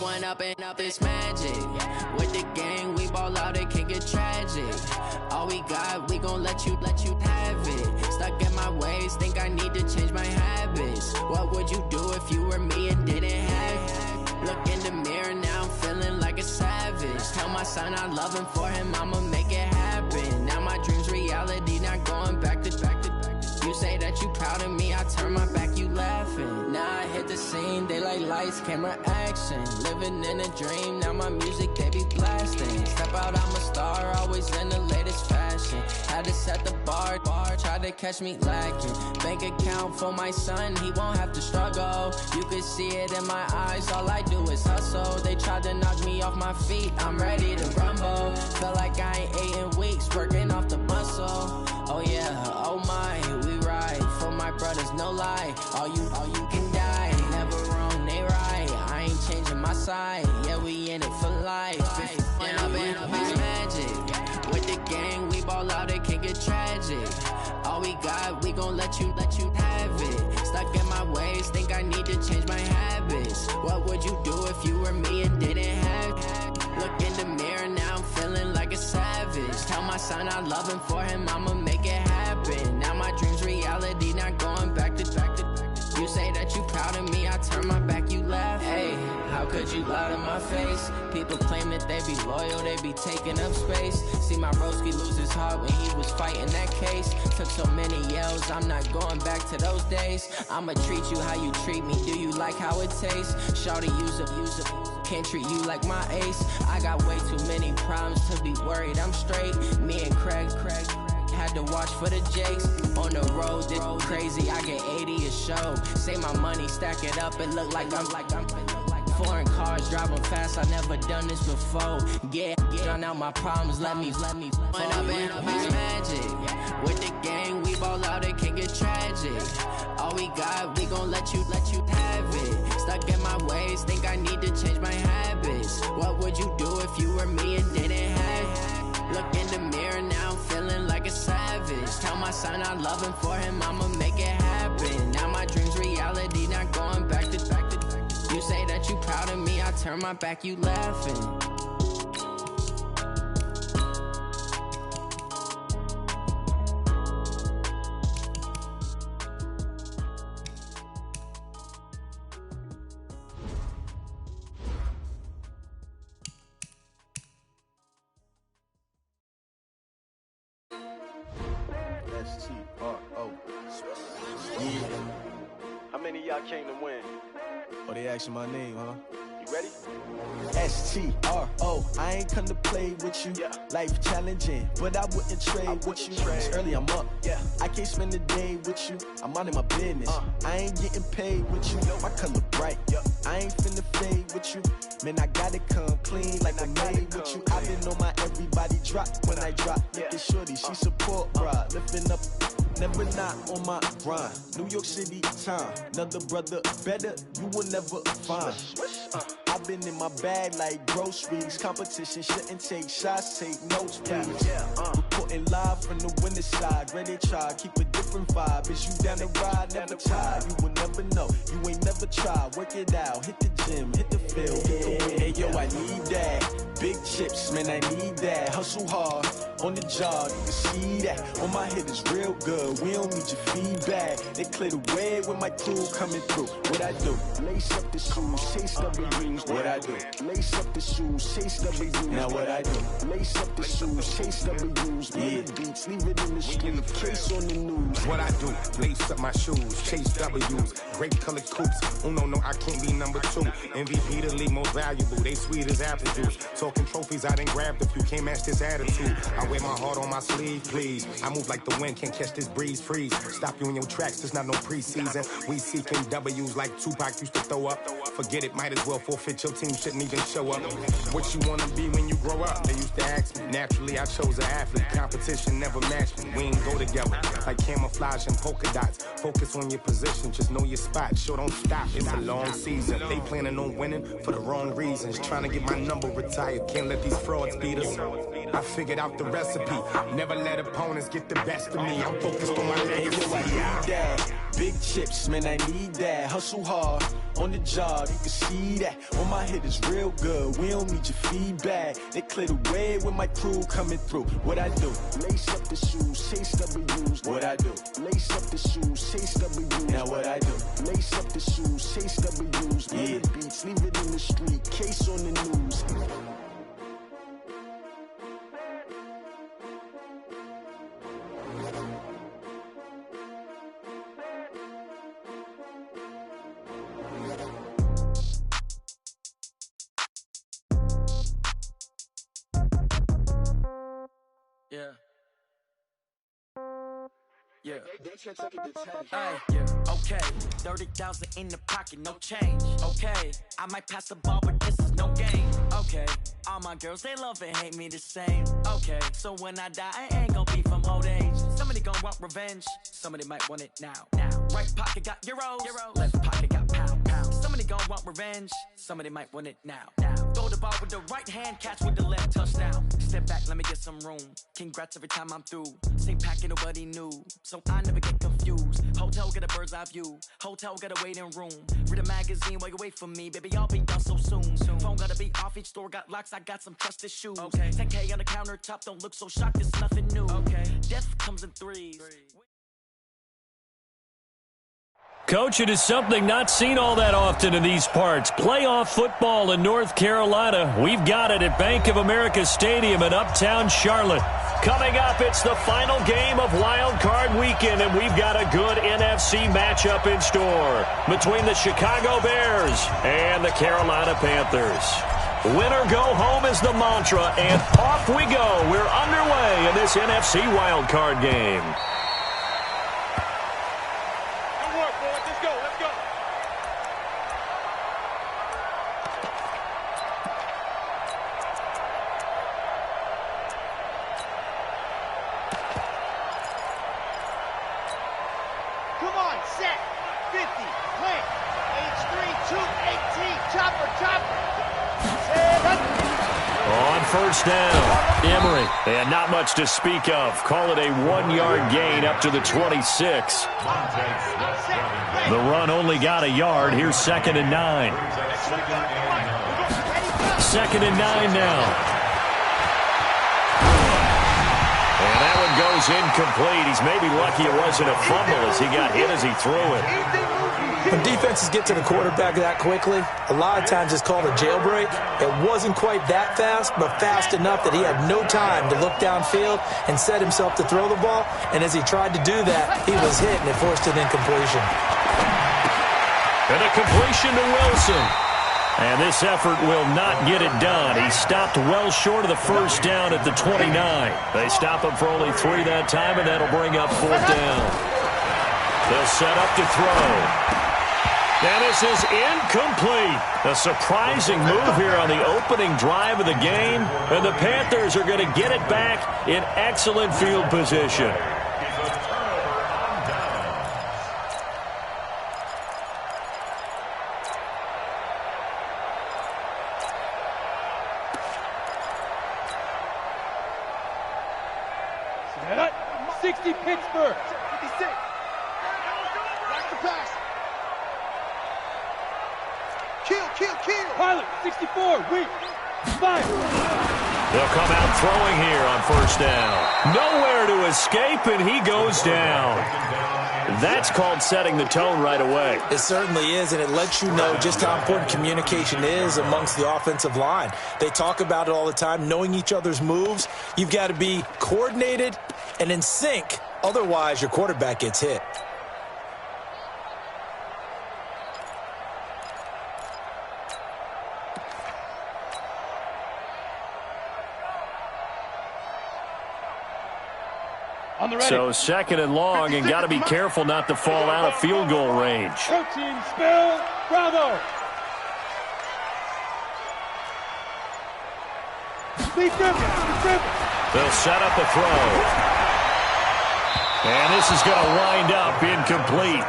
one up and up, it's magic. With the gang, we ball out, it can get tragic. All we got, we gon' let you have it. Stuck in my ways, think I need to change my habits. What would you do if you were me and didn't have it? Look in the mirror, now I'm feeling like a savage. Tell my son I love him, for him I'ma make it happen. Now my dream's reality, not going back to. You say that you proud of me, I turn my back, you laughing. Now I hit the scene, they like lights, camera, action. Living in a dream, now my music, they be blasting. Step out, I'm a star, always in the latest fashion. Had to set the bar, try to catch me lacking. Bank account for my son, he won't have to struggle. You can see it in my eyes, all I do is hustle. They tried to knock me off my feet, I'm ready to rumble. Feel like I ain't ate in weeks, working off the muscle. Oh yeah, oh my, we ride for my brothers, no lie. All you can die, never wrong, they right. I ain't changing my side, yeah, we in it for life. And I've been magic. With the gang, we ball out, it can get tragic. All we got, we gon' let you have it. Stuck in my ways, think I need to change my habits. What would you do if you were me and didn't have it? Look in the mirror, now I'm feeling like a savage. Tell my son I love him, for him I'ma make it happen. Now my dream's reality, not going back to. You say that you proud of me, I turn my back, you laugh. Hey, how could you lie to my face? People claim that they be loyal, they be taking up space. See my broski lose his heart when he was fighting that case. Took so many yells, I'm not going back to those days. I'ma treat you how you treat me, do you like how it tastes? Shawty, use up, can't treat you like my ace. I got way too many problems to be worried, I'm straight. Me and Craig had to watch for the Jakes. On the road, this crazy, I get 80 a show. Say my money, stack it up, it look like I'm foreign cars, driving fast, I never done this before. Get drown out my problems, let me When I've been magic. With the gang, we ball out, it can get tragic. All we got, we gon' let you have it. Stuck in my ways, think I need to change my habits. What would you do if you were me and didn't have it? Look in the mirror, now I'm feeling like a savage. Tell my son I love him, for him I'ma make it happen. Now my dream's reality, not going back to. You say that you proud of me, I turn my back, you laughing. S-T-R-O. Yeah. How many of y'all came to win? Oh, they asking my name, huh? You ready? S-T-R-O. I ain't come to play with you. Yeah. Life challenging, but I wouldn't trade with you. It's early, I'm up. Yeah. I can't spend the day with you. I'm out of my business. I ain't getting paid with you. My color bright. I ain't finna fade with you. Man, I gotta come clean like I'm made with you. I've been on my everybody drop when I drop. Look at shorty, she support, bruh. Lifting up, never not on my grind. New York City time, another brother better, you will never find. I've been in my bag like groceries. Competition shouldn't take shots, take notes, please. Reporting live from the winter side. Ready to try, keep a different vibe. Is you down the ride, never tired. You will never know, you ain't never tried. Work it out, hit the gym, hit the field, hit the wind. Hey yo, I need that. Big chips, man, I need that. Hustle hard, on the job, you can see that. On my head is real good, we don't need your feedback. They clear the way with my crew coming through. What I do? Lace up the shoes, chase W's. What I do? Lace up the shoes, chase W's. Now what I do? Lace up the shoes, chase W's. Yeah. Beats, leave it in the street, case on the news. What I do? Lace up my shoes, chase W's. Grape colored coops. Oh no, I can't be number 2. MVP the league most valuable. They sweet as apple juice. Talking trophies, I done grabbed a few. Can't match this attitude. I wear my heart on my sleeve, please. I move like the wind, can't catch this breeze, freeze. Stop you in your tracks, there's not no preseason. We seeking W's like Tupac used to throw up. Forget it, might as well forfeit, your team shouldn't even show up. What you wanna be when you grow up? They used to ask me. Naturally, I chose an athlete. Competition never matched me. We ain't go together. Like camouflage and polka dots. Focus on your position, just know your spot. Sure, don't stop, it's a long season. They planning on winning for the wrong reasons. Trying to get my number retired, can't let these frauds beat us. I figured out the recipe. Never let opponents get the best of me. I'm focused on my legacy. Big chips, man, I need that. Hustle hard on the job, you can see that. All my hit is real good, we don't need your feedback. They clear the way with my crew coming through. What I do? Lace up the shoes, chase W's. What I do? Lace up the shoes, chase W's. Now what I do? Lace up the shoes, chase W's. Yeah. The beats, leave it in the street, case on the news. Yeah. Yeah. Okay. 30,000 in the pocket, no change. Okay. I might pass the ball, but this is no game. Okay. All my girls, they love and hate me the same. Okay. So when I die, I ain't gonna be from old age. Somebody gonna want revenge. Somebody might want it now. Right pocket got euros. Left pocket got pound. Somebody gonna want revenge. Somebody might want it now. Throw the ball with the right hand, catch with the left, touchdown. Step back, let me get some room. Congrats every time I'm through. Same packet, nobody knew. So I never get confused. Hotel get a bird's eye view. Hotel got a waiting room. Read a magazine while you wait for me. Baby, I'll be done so soon. Phone gotta be off, each store got locks. I got some trusted shoes. Okay. 10K on the countertop, don't look so shocked, it's nothing new. Okay. Death comes in threes. Coach, it is something not seen all that often in these parts. Playoff football in North Carolina. We've got it at Bank of America Stadium in Uptown Charlotte. Coming up, it's the final game of Wild Card Weekend, and we've got a good NFC matchup in store between the Chicago Bears and the Carolina Panthers. Win or go home is the mantra, and off we go. We're underway in this NFC Wild Card game. First down, Emery, and not much to speak of. Call it a 1-yard gain up to the 26. The run only got a yard. Here's 2nd and 9. 2nd and 9 now. And that one goes incomplete. He's maybe lucky it wasn't a fumble as he got hit as he threw it. When defenses get to the quarterback that quickly, a lot of times it's called a jailbreak. It wasn't quite that fast, but fast enough that he had no time to look downfield and set himself to throw the ball. And as he tried to do that, he was hit, and it forced an incompletion. And a completion to Wilson. And this effort will not get it done. He stopped well short of the first down at the 29. They stop him for only 3 that time, and that'll bring up 4th down. They'll set up to throw. And this is incomplete. A surprising move here on the opening drive of the game. And the Panthers are going to get it back in excellent field position. Set up. 60 Pittsburgh. 56. Watch the pass. Kill. Pilot, 64, weak. Fire. They'll come out throwing here on 1st down. Nowhere to escape, and he goes down. That's called setting the tone right away. It certainly is, and it lets you know just how important communication is amongst the offensive line. They talk about it all the time, knowing each other's moves. You've got to be coordinated and in sync. Otherwise, your quarterback gets hit. So 2nd and long, and got to be careful not to fall out of field goal range. Protein spill, bravo. They'll set up a throw. And this is going to wind up incomplete.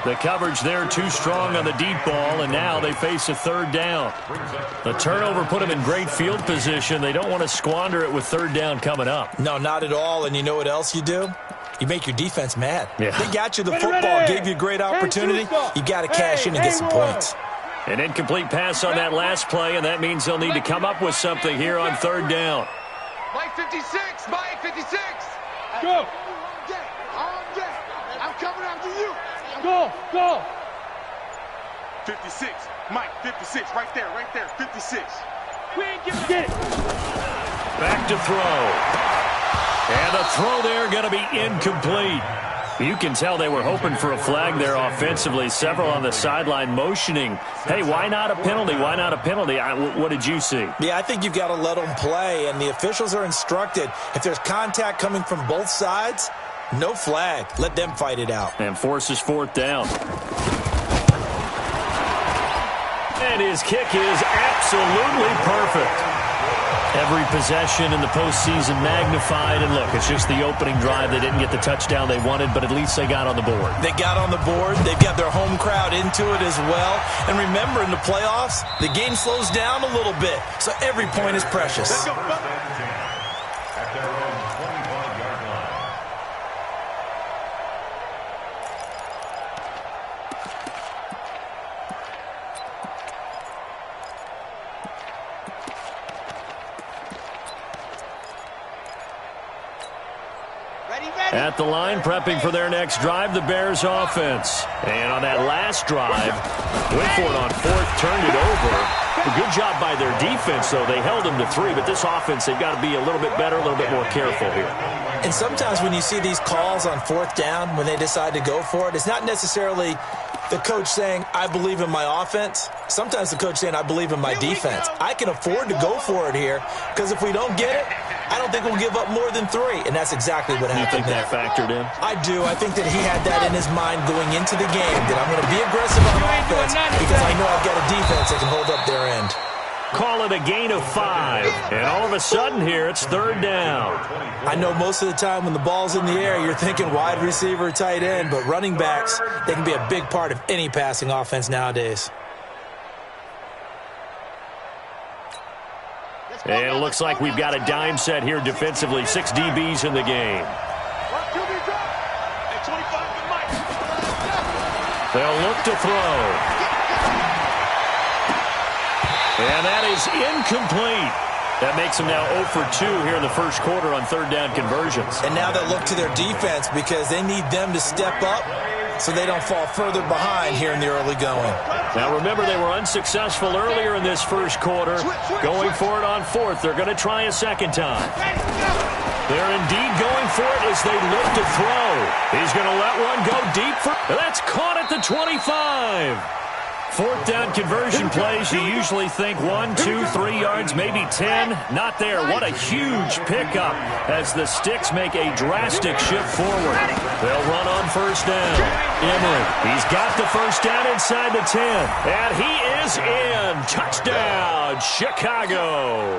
The coverage there too strong on the deep ball, and now they face a 3rd down. The turnover put them in great field position. They don't want to squander it with 3rd down coming up. No, not at all. And you know what else you do? you make your defense mad. Yeah. They got you the football, gave you a great opportunity. You got to cash in and get some points. An incomplete pass on that last play, and that means they'll need to come up with something here on third down. Mike 56, Mike 56. Go. I'm coming after you. Go. 56, Mike, 56, right there, 56. We ain't giving get it. Back to throw. And the throw there going to be incomplete. You can tell they were hoping for a flag there offensively. Several on the sideline motioning, hey, why not a penalty? Why not a penalty? What did you see? Yeah, I think you've got to let them play, and the officials are instructed, if there's contact coming from both sides, no flag. Let them fight it out. And forces fourth down. And his kick is absolutely perfect. Every possession in the postseason magnified. And look, it's just the opening drive. They didn't get the touchdown they wanted, but at least they got on the board. They got on the board. They've got their home crowd into it as well. And remember, in the playoffs, the game slows down a little bit. So every point is precious. Let's go. At the line, prepping for their next drive, the Bears offense. And on that last drive, went for it on fourth, turned it over. A good job by their defense, though. They held them to 3, but this offense, they've got to be a little bit better, a little bit more careful here. And sometimes when you see these calls on fourth down, when they decide to go for it, it's not necessarily the coach saying, I believe in my offense. Sometimes the coach saying, I believe in my defense. I can afford to go for it here, because if we don't get it, I don't think we'll give up more than 3, and that's exactly what happened. You think that factored in? I do. I think that he had that in his mind going into the game, that I'm going to be aggressive on offense because I know I've got a defense that can hold up their end. Call it a gain of 5, and all of a sudden here it's third down. I know most of the time when the ball's in the air, you're thinking wide receiver, tight end, but running backs, they can be a big part of any passing offense nowadays. And it looks like we've got a dime set here defensively. 6 DBs in the game. They'll look to throw. And that is incomplete. That makes them now 0 for 2 here in the first quarter on third down conversions. And now they look to their defense because they need them to step up so they don't fall further behind here in the early going. Now remember, they were unsuccessful earlier in this first quarter. Going for it on fourth. They're going to try a second time. They're indeed going for it as they look to throw. He's going to let one go deep. That's caught at the 25. Fourth down conversion plays, you usually think 1, 2, 3 yards, maybe 10. Not there. What a huge pickup as the Sticks make a drastic shift forward. They'll run on first down. Emery, he's got the first down inside the 10. And he is in. Touchdown, Chicago.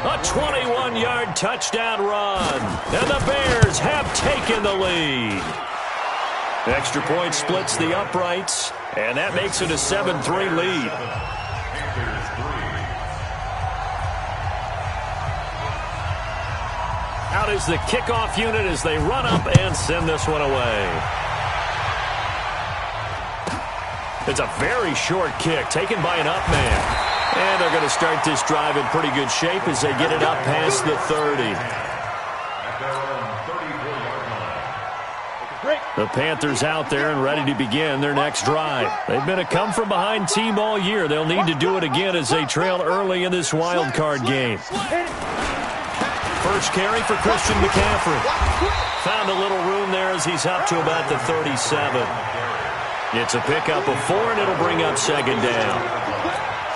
A 21-yard touchdown run. And the Bears have taken the lead. Extra point splits the uprights, and that makes it a 7-3 lead. Out is the kickoff unit as they run up and send this one away. It's a very short kick taken by an up man. And they're going to start this drive in pretty good shape as they get it up past the 30. The Panthers out there and ready to begin their next drive. They've been a come-from-behind team all year. They'll need to do it again as they trail early in this wild card game. First carry for Christian McCaffrey. Found a little room there as he's up to about the 37. It's a pickup of 4, and it'll bring up second down.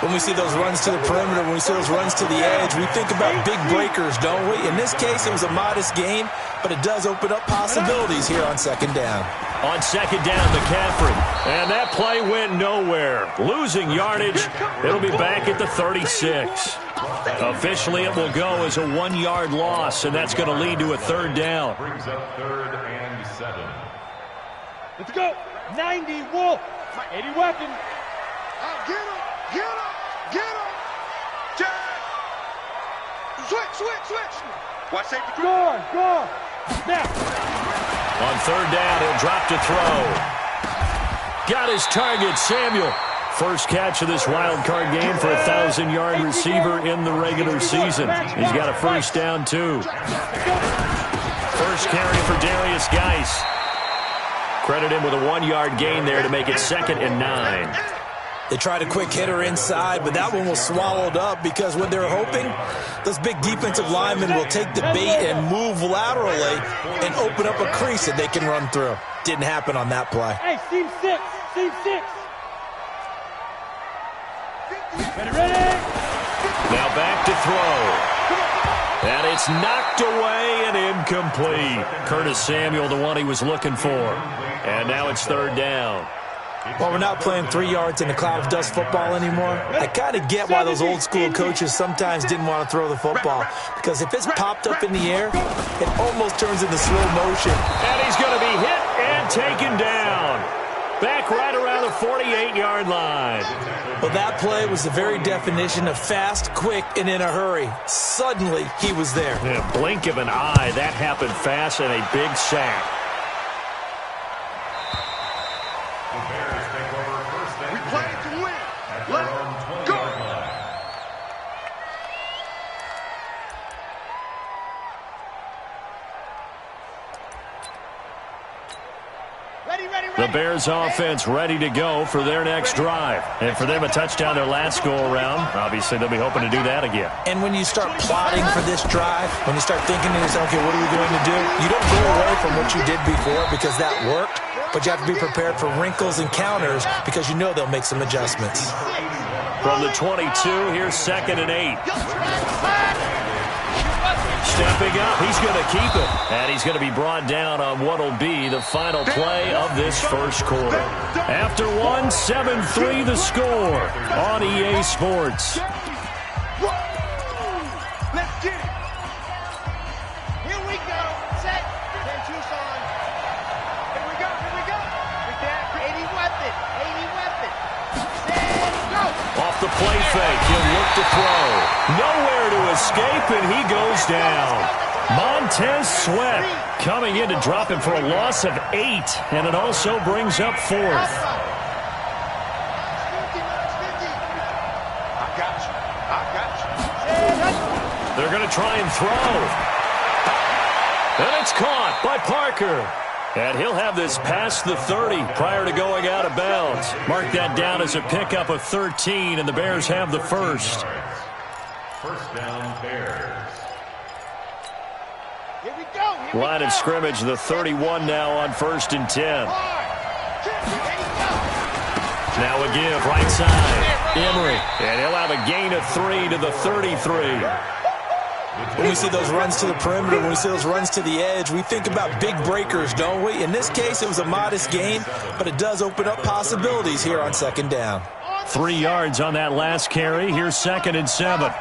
When we see those runs to the perimeter, when we see those runs to the edge, we think about big breakers, don't we? In this case, it was a modest gain, but it does open up possibilities here on second down. On second down, McCaffrey. And that play went nowhere. Losing yardage. It'll be back at the 36. Officially, it will go as a 1-yard loss, and that's going to lead to a third down. Brings up 3rd and 7. Let's go. 90 Wolf. 80 weapon. Get him. Get him! Get him! Jack! Switch! Watch safety. Go on! Now! On third down, he'll drop to throw. Got his target, Samuel. First catch of this wild card game for a 1,000-yard receiver in the regular season. He's got a first down, too. First carry for Darius Geis. Credit him with a 1-yard gain there to make it 2nd and 9. They tried a quick hitter inside, but that one was swallowed up because what they're hoping, those big defensive linemen will take the bait and move laterally and open up a crease that they can run through. Didn't happen on that play. Hey, team 6, team 6. Ready? Now back to throw. And it's knocked away and incomplete. Curtis Samuel, the one he was looking for. And now it's third down. Well, we're not playing 3 yards in a cloud of dust football anymore. I kind of get why those old school coaches sometimes didn't want to throw the football. Because if it's popped up in the air, it almost turns into slow motion. And he's going to be hit and taken down. Back right around the 48-yard line. Well, that play was the very definition of fast, quick, and in a hurry. Suddenly, he was there. In a blink of an eye, that happened fast and a big sack. We play to win. Let's go. The Bears offense ready to go for their next drive. And for them, a touchdown their last go-around. Obviously, they'll be hoping to do that again. And when you start plotting for this drive, when you start thinking to yourself, okay, what are we going to do? You don't go away from what you did before because that worked, but you have to be prepared for wrinkles and counters because you know they'll make some adjustments. From the 22, here's 2nd and 8. Stepping up, he's going to keep it. And he's going to be brought down on what will be the final play of this first quarter. After one, 7-3 the score on EA Sports. Let's get it. Here we go. Set. Then Tucson. Here we go. Here we go. With that, 80 weapon. 80 weapon. Set. Go. Off the play fake, he'll look to throw. Nowhere to escape, and he goes down. Montez Sweat coming in to drop him for a loss of 8, and it also brings up 4th. I got you. I got you. They're going to try and throw. And it's caught by Parker. And he'll have this past the 30 prior to going out of bounds. Mark that down as a pickup of 13, and the Bears have the first. First down, Bears. Here we go. Here we Line go. of scrimmage, the 31 now on 1st and 10. Now a give, right side. Emery, and he'll have a gain of 3 to the 33. When we see those runs to the perimeter, when we see those runs to the edge, we think about big breakers, don't we? In this case, it was a modest gain, but it does open up possibilities here on 2nd down. 3 yards on that last carry. Here's 2nd and 7.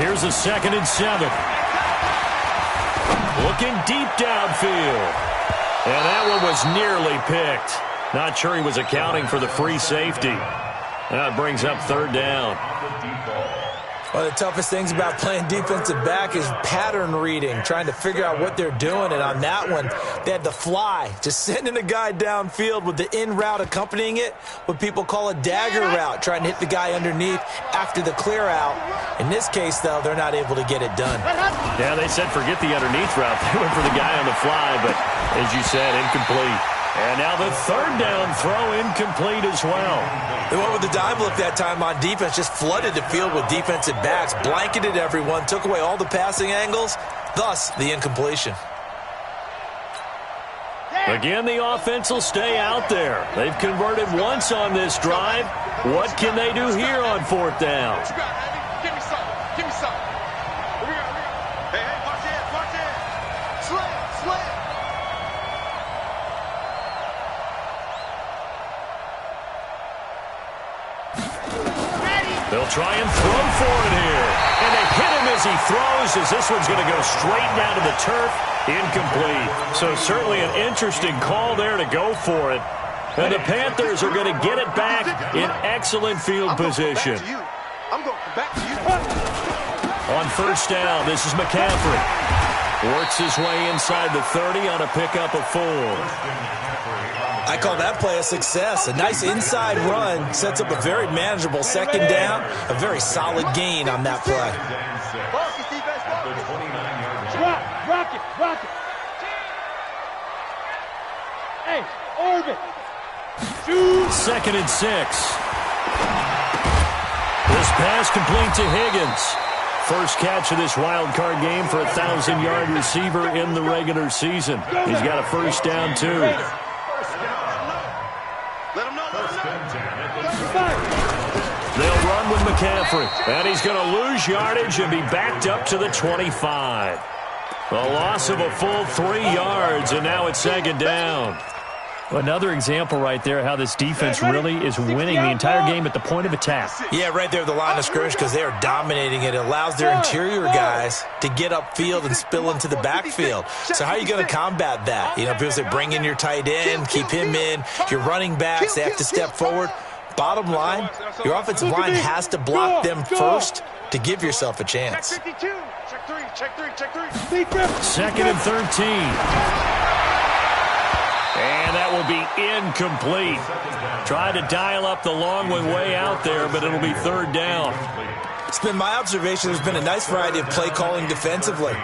Here's a 2nd and 7. Looking deep downfield. And that one was nearly picked. Not sure he was accounting for the free safety. That brings up 3rd down. One of the toughest things about playing defensive back is pattern reading, trying to figure out what they're doing. And on that one, they had the fly, just sending a guy downfield with the in route accompanying it, what people call a dagger route, trying to hit the guy underneath after the clear out. In this case, though, they're not able to get it done. Yeah, they said forget the underneath route. They went for the guy on the fly, but as you said, incomplete. And now the 3rd down throw incomplete as well. They went with the dime look that time on defense, just flooded the field with defensive backs, blanketed everyone, took away all the passing angles, thus the incompletion. Again, the offense will stay out there. They've converted once on this drive. What can they do here on 4th down? What you got, Andy? Give me something. Give me something. What we got? Hey, watch it. Watch it. Slam. Slam. They'll try and throw for it here. And they hit him as he throws, as this one's going to go straight down to the turf. Incomplete. So certainly an interesting call there to go for it. And the Panthers are going to get it back in excellent field position. I'm going back to you. On first down, this is McCaffrey. Works his way inside the 30 on a pickup of 4. I call that play a success. A nice inside run sets up a very manageable second down. A very solid gain on that play. Rock it. Hey, orbit. Shoot. 2nd and 6. This pass complete to Higgins. First catch of this wild card game for a 1,000-yard receiver in the regular season. He's got a first down, too. They'll run with McCaffrey. And he's going to lose yardage and be backed up to the 25. A loss of a full 3 yards, and now it's 2nd down. Another example right there how this defense really is winning the entire game at the point of attack. Yeah, right there at the line of scrimmage because they are dominating it. It allows their interior guys to get upfield and spill into the backfield. So how are you going to combat that? You know, people say bring in your tight end, keep him in. Your running backs, they have to step forward. Bottom line, your offensive line has to block them first to give yourself a chance. Check 52. Check three. 2nd and 13. And that will be incomplete. Tried to dial up the long way out there, but it'll be 3rd down. It's been my observation there's been a nice variety of play calling defensively.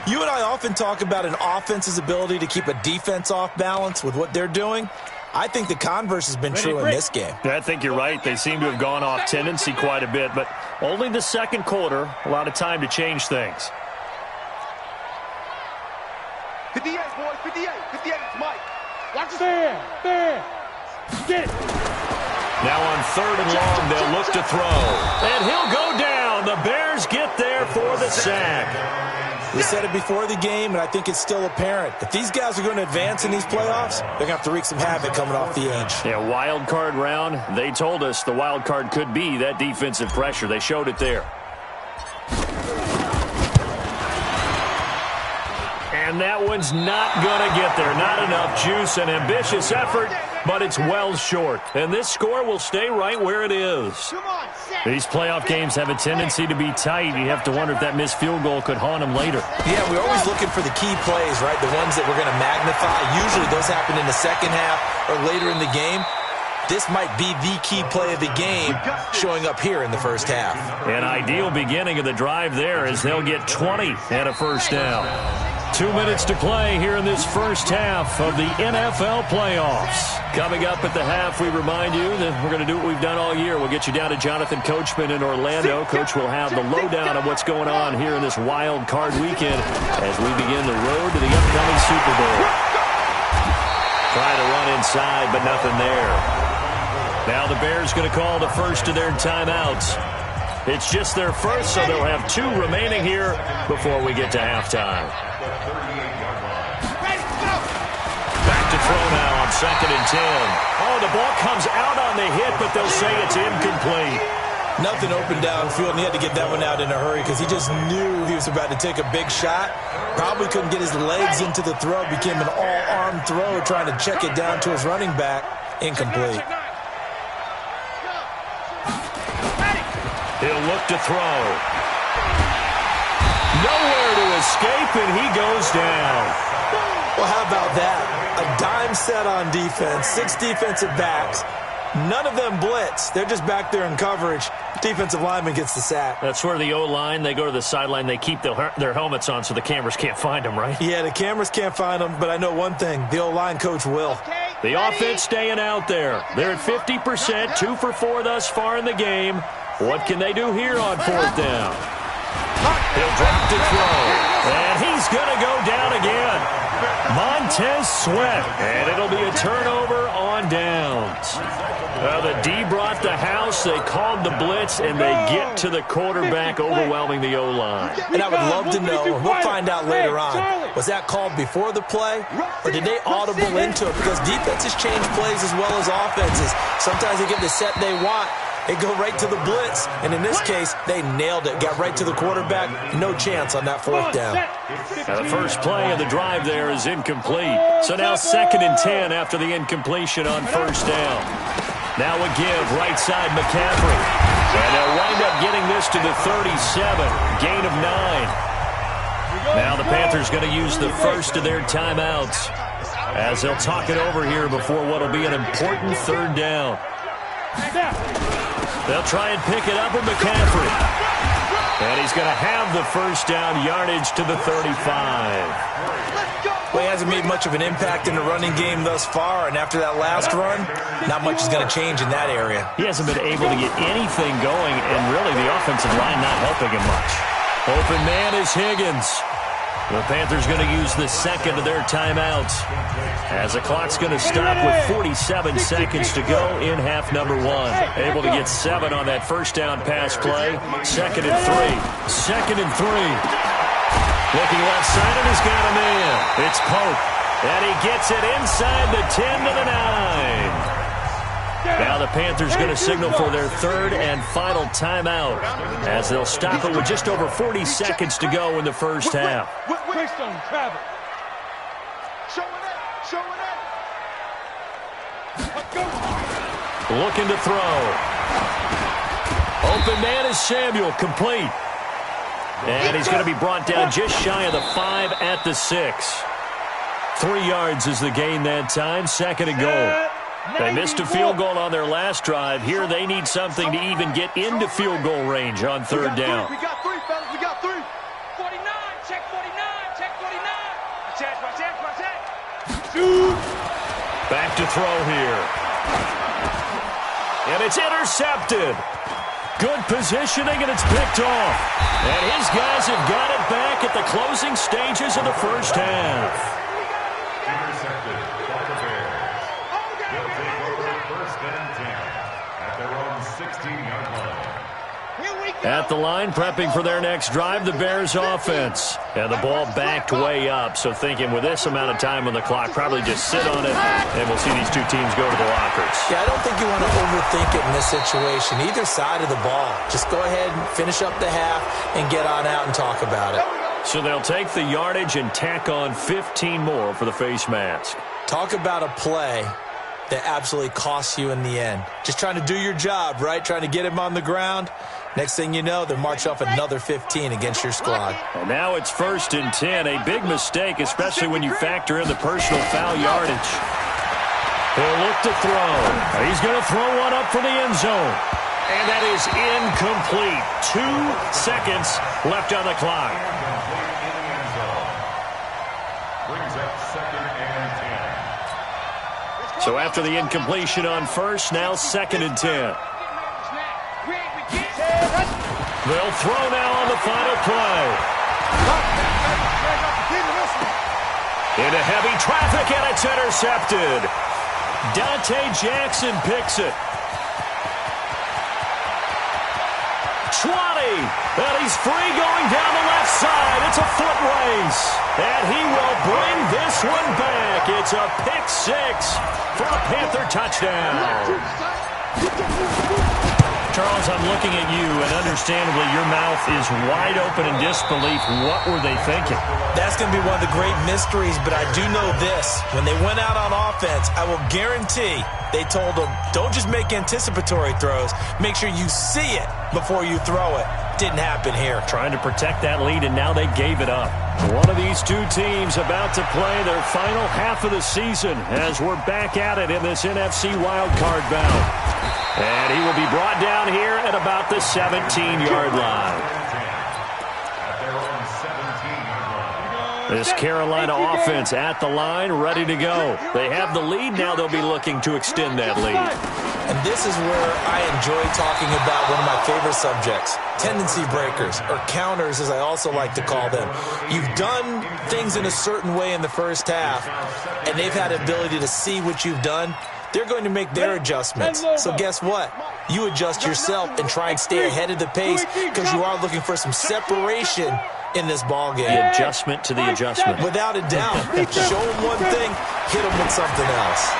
You and I often talk about an offense's ability to keep a defense off balance with what they're doing. I think the converse has been true in this game. I think you're right. They seem to have gone off tendency quite a bit, but only the second quarter, a lot of time to change things. 58, boys, 58, it's Mike. Watch There. Get it. Now on 3rd and long, they'll look to throw. And he'll go down. The Bears get there for the sack. We said it before the game, and I think it's still apparent. If these guys are going to advance in these playoffs, they're going to have to wreak some havoc coming off the edge. Yeah, wild card round. They told us the wild card could be that defensive pressure. They showed it there. And that one's not going to get there. Not enough juice. An ambitious effort, but it's well short. And this score will stay right where it is. These playoff games have a tendency to be tight. You have to wonder if that missed field goal could haunt them later. Yeah, we're always looking for the key plays, right? The ones that we're going to magnify. Usually those happen in the second half or later in the game. This might be the key play of the game showing up here in the first half. An ideal beginning of the drive there as they'll get 20 and a first down. 2 minutes to play here in this first half of the NFL playoffs. Coming up at the half, we remind you that we're going to do what we've done all year. We'll get you down to Jonathan Coachman in Orlando. Coach will have the lowdown of what's going on here in this wild card weekend as we begin the road to the upcoming Super Bowl. Trying to run inside, but nothing there. Now the Bears going to call the first of their timeouts. It's just their first, so they'll have 2 remaining here before we get to halftime. Back to throw now on 2nd and 10. Oh, the ball comes out on the hit, but they'll say it's incomplete. Nothing open downfield, and he had to get that one out in a hurry because he just knew he was about to take a big shot. Probably couldn't get his legs into the throw. Became an all-arm throw trying to check it down to his running back. Incomplete. He'll look to throw. Nowhere to escape, and he goes down. Well, how about that? A dime set on defense, 6 defensive backs. None of them blitz. They're just back there in coverage. Defensive lineman gets the sack. That's where the O-line, they go to the sideline, they keep their helmets on so the cameras can't find them, right? Yeah, the cameras can't find them, but I know one thing. The O-line coach will. The offense staying out there. They're at 50%, 2 for 4 thus far in the game. What can they do here on 4th down? He'll drop to throw. And he's going to go down again. Montez Sweat. And it'll be a turnover on downs. The D brought the house. They called the blitz, and they get to the quarterback, overwhelming the O-line. And I would love to know, and we'll find out later on, was that called before the play, or did they audible into it? Because defenses change plays as well as offenses. Sometimes they get the set they want. They go right to the blitz, and in this case, they nailed it. Got right to the quarterback. No chance on that 4th down. Now the first play of the drive there is incomplete. So now 2nd and 10 after the incompletion on 1st down. Now a give, right side McCaffrey. And they'll wind up getting this to the 37, gain of 9. Now the Panthers going to use the first of their timeouts as they'll talk it over here before what will be an important third down. They'll try and pick it up with McCaffrey. And he's going to have the first down, yardage to the 35. Well, he hasn't made much of an impact in the running game thus far, and after that last run, not much is going to change in that area. He hasn't been able to get anything going, and really the offensive line not helping him much. Open man is Higgins. The Panthers going to use the second of their timeouts as the clock's going to stop with 47 seconds to go in half number 1. Able to get 7 on that first down pass play. Second and 3. Second and 3. Looking left side, and he's got a man. It's Pope, and he gets it inside the 10 to the 9. Now the Panthers going to signal for their third and final timeout as they'll stop it with just over 40 seconds to go in the first half. Looking to throw. Open man is Samuel, complete. And he's going to be brought down just shy of the 5 at the 6. 3 yards is the gain that time, second and goal. They missed a field goal on their last drive. Here they need something to even get into field goal range on third down. We got 3, fellas. We got 3. 49. Check 49. Check 49. Shoot. Back to throw here. And it's intercepted. Good positioning, and it's picked off. And his guys have got it back at the closing stages of the first half. Intercepted by the Bears. They'll take over first and 10 at their own 16-yard line. At the line, prepping for their next drive, the Bears offense. And the ball backed way up, so thinking with this amount of time on the clock, probably just sit on it, and we'll see these two teams go to the lockers. Yeah, I don't think you want to overthink it in this situation. Either side of the ball. Just go ahead and finish up the half and get on out and talk about it. So they'll take the yardage and tack on 15 more for the face mask. Talk about a play that absolutely costs you in the end. Just trying to do your job, right? Trying to get him on the ground. Next thing you know, they march off another 15 against your squad. And now it's first and 10. A big mistake, especially when you factor in the personal foul yardage. He'll look to throw. He's going to throw one up for the end zone. And that is incomplete. 2 seconds left on the clock. Brings up second and 10. So after the incompletion on first, now second and 10. They'll throw now on the final play. Into heavy traffic, and it's intercepted. Dante Jackson picks it. 20, and he's free going down the left side. It's a foot race, and he will bring this one back. It's a pick 6 for a Panther touchdown. Charles, I'm looking at you, and understandably, your mouth is wide open in disbelief. What were they thinking? That's going to be one of the great mysteries, but I do know this. When they went out on offense, I will guarantee they told them, don't just make anticipatory throws. Make sure you see it before you throw it. Didn't happen here. Trying to protect that lead, and now they gave it up. One of these two teams about to play their final half of the season as we're back at it in this NFC wildcard bout. And he will be brought down here at about the 17-yard line. This Carolina offense at the line, ready to go. They have the lead. Now they'll be looking to extend that lead. And this is where I enjoy talking about one of my favorite subjects, tendency breakers, or counters as I also like to call them. You've done things in a certain way in the first half, and they've had the ability to see what you've done. They're going to make their adjustments. So guess what? You adjust yourself and try and stay ahead of the pace because you are looking for some separation in this ball game. The adjustment to the adjustment. Without a doubt. Show them one thing, hit them with something else.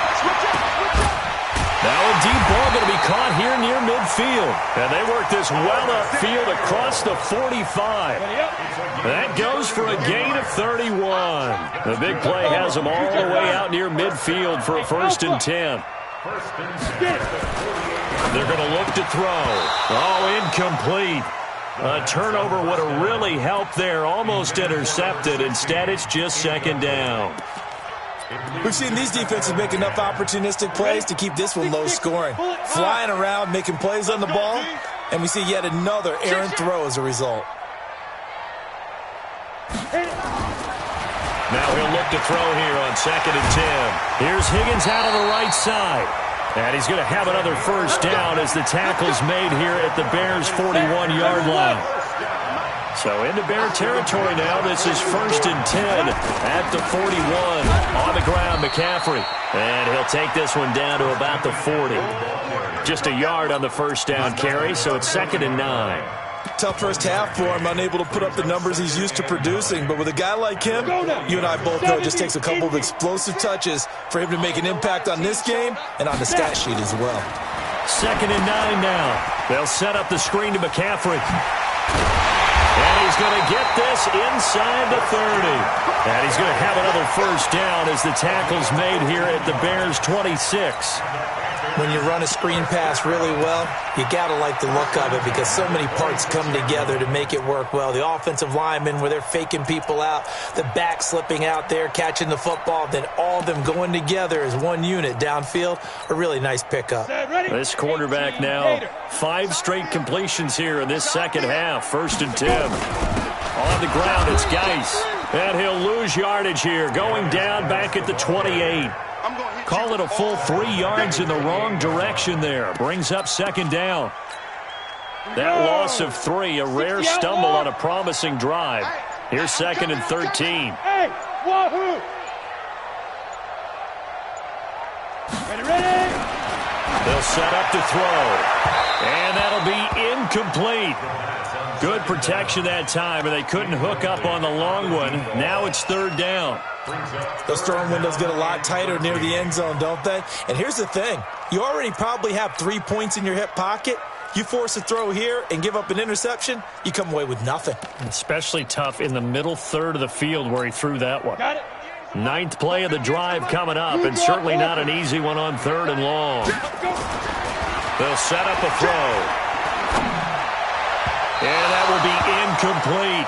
Now a deep ball going to be caught here near midfield. And they work this well upfield across the 45. That goes for a gain of 31. The big play has them all the way out near midfield for a first and 10. First and 10 at the 48. They're going to look to throw. Oh, incomplete. A turnover would have really helped there. Almost intercepted. Instead, it's just second down. We've seen these defenses make enough opportunistic plays to keep this one low scoring. Flying around, making plays on the ball, and we see yet another errant throw as a result. Now he'll look to throw here on 2nd and 10. Here's Higgins out on the right side. And he's going to have another first down as the tackle's made here at the Bears' 41-yard line. So into Bear territory now. This is 1st and 10 at the 41. On the ground, McCaffrey. And he'll take this one down to about the 40. Just a yard on the first down carry, so it's 2nd and 9. Tough first half for him, unable to put up the numbers he's used to producing. But with a guy like him, you and I both know it just takes a couple of explosive touches for him to make an impact on this game and on the stat sheet as well. 2nd and 9 now. They'll set up the screen to McCaffrey. And he's going to get this inside the 30. And he's going to have another first down as the tackle's made here at the Bears' 26. When you run a screen pass really well, you got to like the look of it because so many parts come together to make it work well. The offensive linemen where they're faking people out, the back slipping out there, catching the football, then all of them going together as one unit downfield. A really nice pickup. This quarterback now, 5 straight completions here in this second half. 1st and 10. On the ground, it's Geis. And he'll lose yardage here, going down back at the 28. Call it a full 3 yards in the wrong direction there. Brings up 2nd down. That loss of 3, a rare stumble on a promising drive. Here's 2nd and 13. Hey, wahoo! Ready? They'll set up to throw. And that'll be incomplete. Good protection that time, and they couldn't hook up on the long one. Now it's 3rd down. Those throwing windows get a lot tighter near the end zone, don't they? And here's the thing. You already probably have 3 points in your hip pocket. You force a throw here and give up an interception, you come away with nothing. Especially tough in the middle third of the field where he threw that one. Got it. 9th play of the drive coming up, and certainly not an easy one on 3rd and long. They'll set up a throw. And that will be incomplete.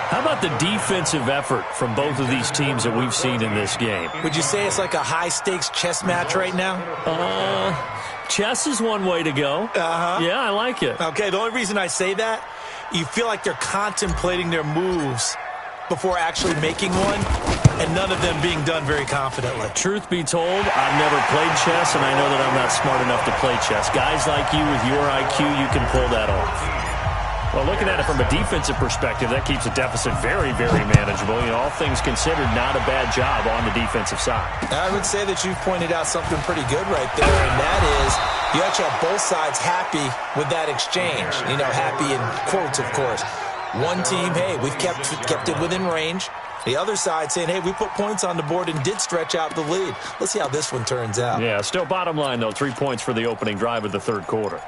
How about the defensive effort from both of these teams that we've seen in this game? Would you say it's like a high-stakes chess match right now? Chess is one way to go. Yeah, I like it. Okay, the only reason I say that, you feel like they're contemplating their moves before actually making one, and none of them being done very confidently. Truth be told, I've never played chess, and I know that I'm not smart enough to play chess. Guys like you with your IQ, you can pull that off. Well, looking at it from a defensive perspective, that keeps a deficit very, very manageable. You know, all things considered, not a bad job on the defensive side. I would say that you've pointed out something pretty good right there, and that is you actually have both sides happy with that exchange. You know, happy in quotes, of course. One team, hey, we've kept it within range. The other side saying, hey, we put points on the board and did stretch out the lead. Let's see how this one turns out. Yeah, still bottom line, though, 3 points for the opening drive of the 3rd quarter.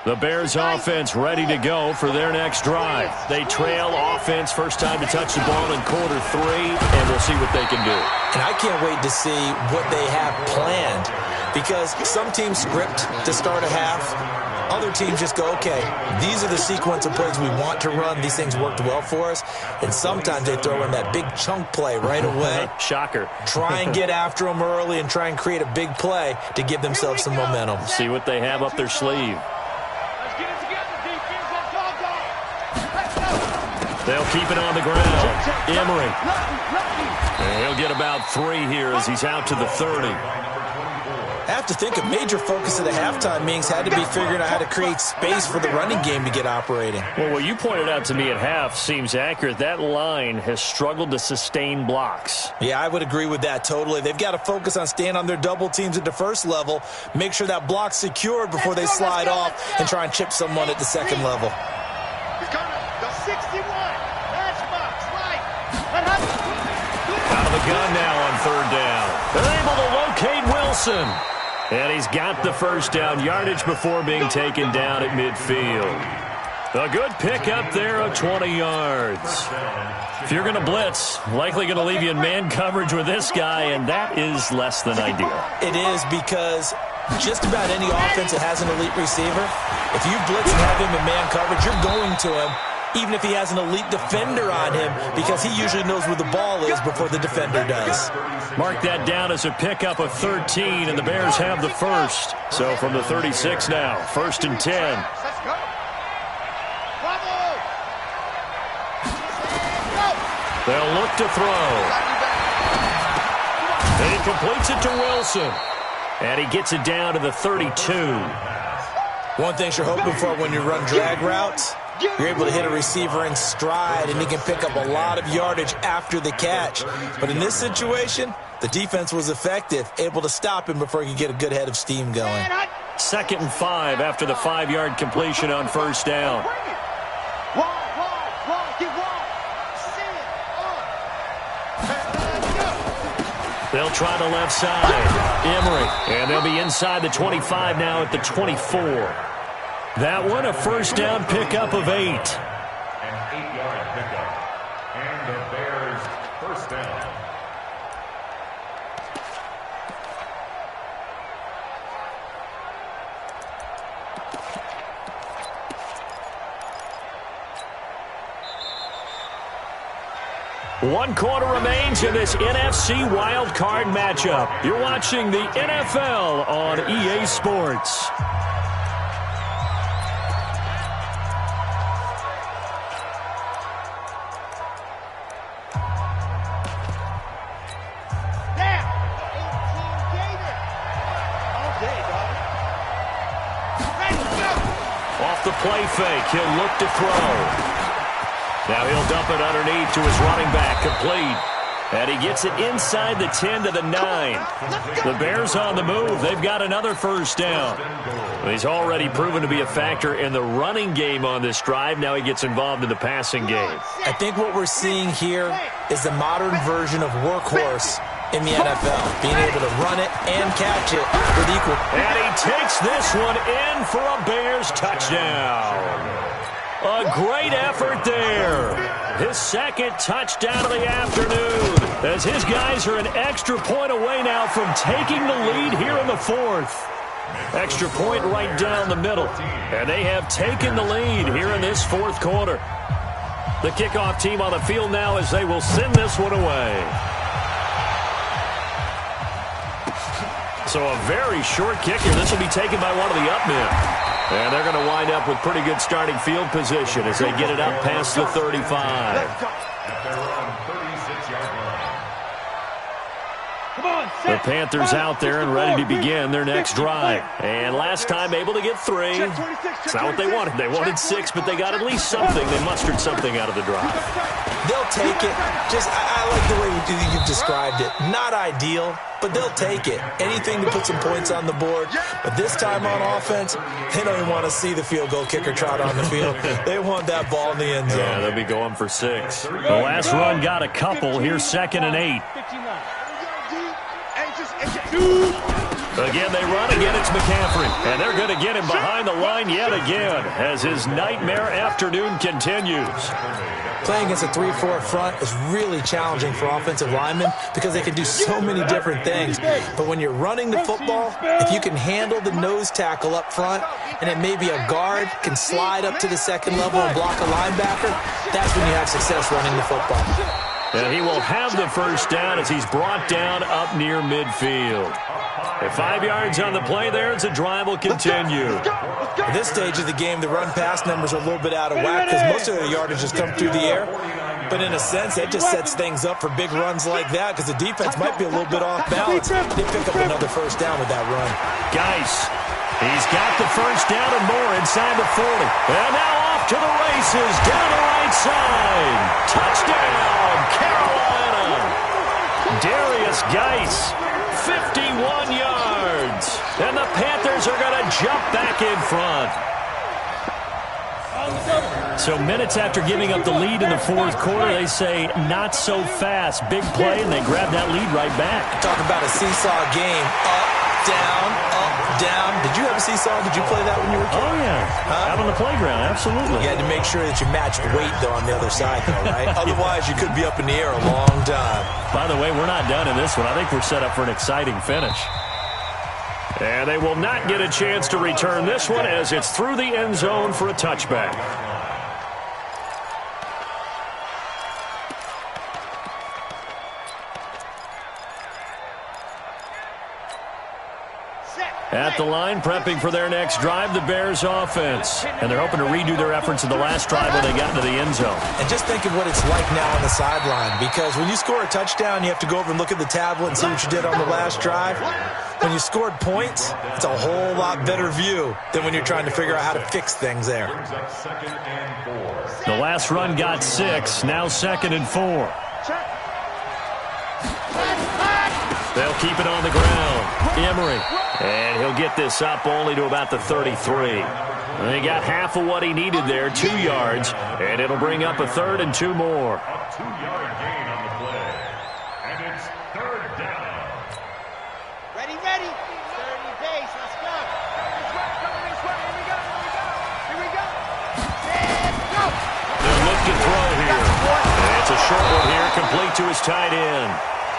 The Bears offense ready to go for their next drive. They trail offense, first time to touch the ball in quarter 3, and we'll see what they can do. And I can't wait to see what they have planned, because some teams script to start a half. Other teams just go, okay, these are the sequence of plays we want to run. These things worked well for us. And sometimes they throw in that big chunk play right away. Shocker. Try and get after them early and try and create a big play to give themselves some momentum. See what they have up their sleeve. They'll keep it on the ground. Emery. And he'll get about 3 here as he's out to the 30. I have to think a major focus of the halftime meetings had to be figuring out how to create space for the running game to get operating. Well, what you pointed out to me at half seems accurate. That line has struggled to sustain blocks. Yeah, I would agree with that totally. They've got to focus on staying on their double teams at the first level, make sure that block's secured before they slide off and try and chip someone at the second level. Out of the gun now on 3rd down. They're able to locate Wilson. And he's got the first down, yardage before being taken down at midfield. A good pick up there of 20 yards. If you're going to blitz, likely going to leave you in man coverage with this guy, and that is less than ideal. It is, because just about any offense that has an elite receiver, if you blitz and have him in man coverage, you're going to him, even if he has an elite defender on him, because he usually knows where the ball is before the defender does. Mark that down as a pickup of 13, and the Bears have the first. So from the 36 now, 1st and 10. Let's go. They'll look to throw. And he completes it to Wilson. And he gets it down to the 32. One thing you're hoping for when you run drag routes, you're able to hit a receiver in stride, and he can pick up a lot of yardage after the catch. But in this situation, the defense was effective, able to stop him before he could get a good head of steam going. 2nd and 5 after the 5-yard completion on 1st down. They'll try the left side. Emery. And they'll be inside the 25 now at the 24. That one, a 1st down pickup of 8. An 8-yard pickup. And the Bears 1st down. One quarter remains in this NFC wildcard matchup. You're watching the NFL on EA Sports. Off the play fake, he'll look to throw. Now he'll dump it underneath to his running back, complete. And he gets it inside the 10 to the 9. The Bears on the move. They've got another 1st down. Well, he's already proven to be a factor in the running game on this drive. Now he gets involved in the passing game. I think what we're seeing here is the modern version of workhorse in the NFL, being able to run it and catch it with equal. And he takes this one in for a Bears touchdown. A great effort there. His 2nd touchdown of the afternoon, as his guys are an extra point away now from taking the lead here in the 4th. Extra point right down the middle, and they have taken the lead here in this 4th quarter. The kickoff team on the field now as they will send this one away. So a very short kicker. This will be taken by one of the up men. And they're going to wind up with pretty good starting field position as they get it up past the 35. At their own 36-yard line. The Panthers out there and ready to begin their next drive. And last time able to get 3. It's not what they wanted. They wanted 6, but they got at least something. They mustered something out of the drive. They'll take it. I like the way you've described it. Not ideal, but they'll take it. Anything to put some points on the board. But this time on offense, they don't even want to see the field goal kicker trot on the field. They want that ball in the end zone. Yeah, they'll be going for 6. The last run got a couple. Here's 2nd and 8. Again, they run. Again, it's McCaffrey. And they're going to get him behind the line yet again as his nightmare afternoon continues. Playing against a 3-4 front is really challenging for offensive linemen because they can do so many different things. But when you're running the football, if you can handle the nose tackle up front, and it may be a guard can slide up to the 2nd level and block a linebacker, that's when you have success running the football. And he will have the 1st down as he's brought down up near midfield. At 5 yards on the play there, as the drive will continue. At this stage of the game, the run-pass numbers are a little bit out of whack because most of the yardage has come through the air. But in a sense, that just sets things up for big runs like that because the defense might be a little bit off balance. They pick up another 1st down with that run. Geis, he's got the 1st down and more inside the 40. And now off to the races down the right side. Touchdown, Carolina. Darius Geis. 51 yards. And the Panthers are going to jump back in front. So minutes after giving up the lead in the 4th quarter, they say not so fast. Big play, and they grab that lead right back. Talk about a seesaw game. Up, down. Did you ever see Saul? Did you play that when you were a kid? Oh, yeah. Out on the playground, absolutely. You had to make sure that you matched weight, though, on the other side, though, right? Otherwise, you could be up in the air a long time. By the way, we're not done in this one. I think we're set up for an exciting finish. And they will not get a chance to return this one as it's through the end zone for a touchback. At the line, prepping for their next drive, the Bears offense. And they're hoping to redo their efforts in the last drive when they got into the end zone. And just think of what it's like now on the sideline, because when you score a touchdown, you have to go over and look at the tablet and see what you did on the last drive. When you scored points, it's a whole lot better view than when you're trying to figure out how to fix things there. The last run got 6, now 2nd and 4. They'll keep it on the ground. Emery. And he'll get this up only to about the 33. They got half of what he needed there, 2 yards, and it'll bring up a 3rd and 2 more. A 2-yard gain on the play. And it's 3rd down. Ready. 30 days. Let's go. Here we go. And go. They'll look to throw here. And it's a short one here, complete to his tight end.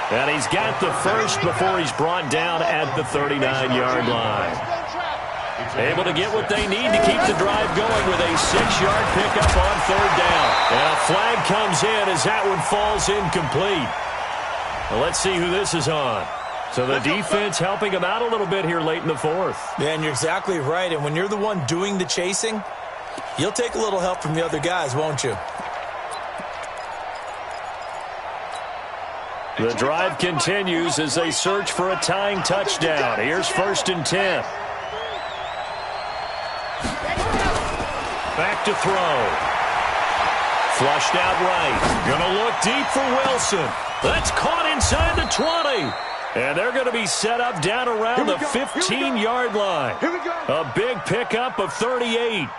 And he's got the first before he's brought down at the 39-yard line. Able to get what they need to keep the drive going with a 6-yard pickup on 3rd down. And a flag comes in as that one falls incomplete. Well, let's see who this is on. So the defense helping him out a little bit here late in the 4th. Yeah, and you're exactly right. And when you're the one doing the chasing, you'll take a little help from the other guys, won't you? The drive continues as they search for a tying touchdown. Here's 1st and 10. Back to throw. Flushed out right. Gonna look deep for Wilson. That's caught inside the 20. And they're going to be set up down around the 15-yard line. A big pickup of 38.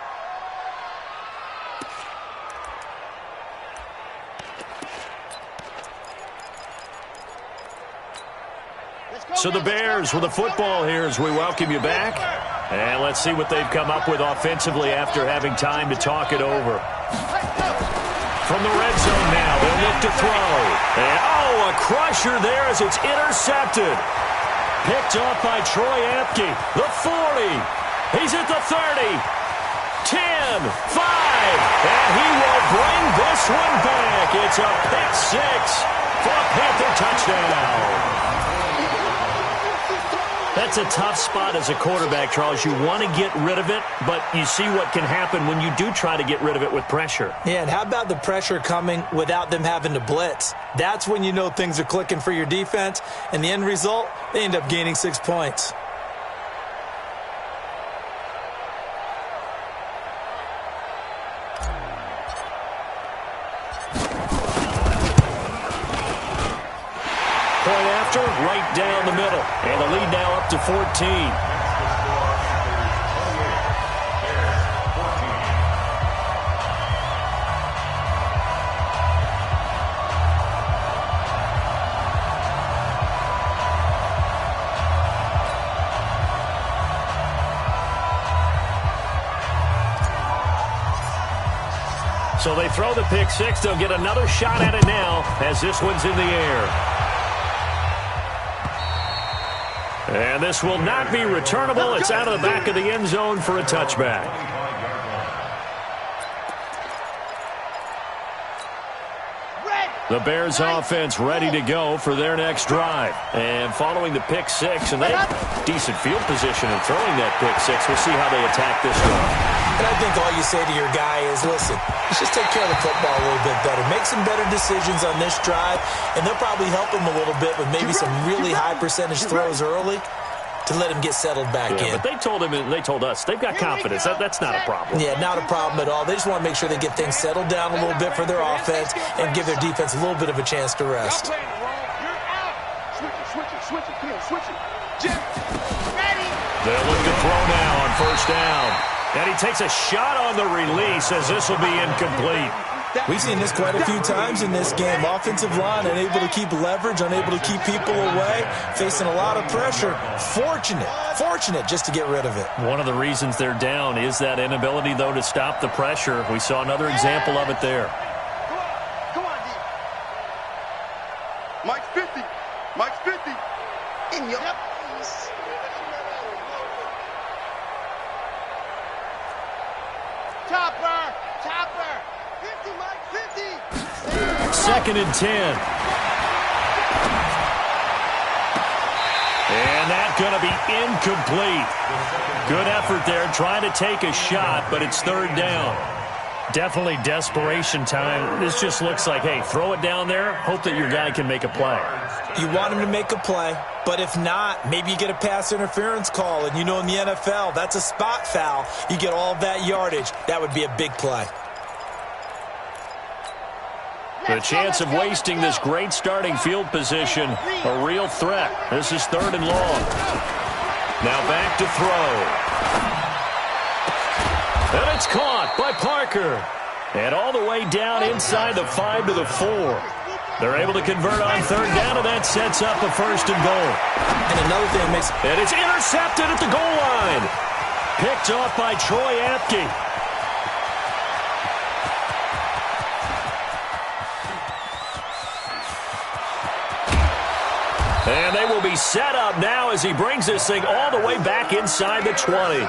So the Bears with the football here as we welcome you back. And let's see what they've come up with offensively after having time to talk it over. From the red zone now, they'll look to throw. And, a crusher there as it's intercepted. Picked off by Troy Apke. The 40. He's at the 30. 10, 5. And he will bring this one back. It's a pick 6 for a Panther touchdown. That's a tough spot as a quarterback, Charles. You want to get rid of it, but you see what can happen when you do try to get rid of it with pressure. Yeah, and how about the pressure coming without them having to blitz? That's when you know things are clicking for your defense, and the end result, they end up gaining 6 points. Right down the middle. And the lead now up to 14. So they throw the pick 6. They'll get another shot at it now as this one's in the air. And this will not be returnable. It's out of the back of the end zone for a touchback. The Bears offense ready to go for their next drive. And following the pick 6, and they have decent field position in throwing that pick 6. We'll see how they attack this one. And I think all you say to your guy is, listen, let's just take care of the football a little bit better. Make some better decisions on this drive, and they'll probably help him a little bit with maybe some really high percentage throws early to let him get settled back in. But they told him, and they told us, they've got confidence. That's not a problem. Yeah, not a problem at all. They just want to make sure they get things settled down a little bit for their offense and give their defense a little bit of a chance to rest. They'll look to throw now on 1st down. And he takes a shot on the release as this will be incomplete. We've seen this quite a few times in this game. Offensive line unable to keep leverage, unable to keep people away, facing a lot of pressure. Fortunate just to get rid of it. One of the reasons they're down is that inability, though, to stop the pressure. We saw another example of it there. Come on, D. Mike's 50. Mike's 50. In your... Chopper. 50, Mike, 50. Second and 10. And that's going to be incomplete. Good effort there, trying to take a shot, but it's third down. Definitely desperation time. This just looks like, hey, throw it down there, hope that your guy can make a play. You want him to make a play, but if not, maybe you get a pass interference call, and you know in the NFL, that's a spot foul. You get all that yardage. That would be a big play. The chance of wasting this great starting field position, a real threat. This is third and long. Now back to throw. And it's caught by Parker. And all the way down inside the 5 to the 4. They're able to convert on third down, and that sets up a first and goal. And another thing makes... And it's intercepted at the goal line. Picked off by Troy Apke. And they will be set up now as he brings this thing all the way back inside the 20.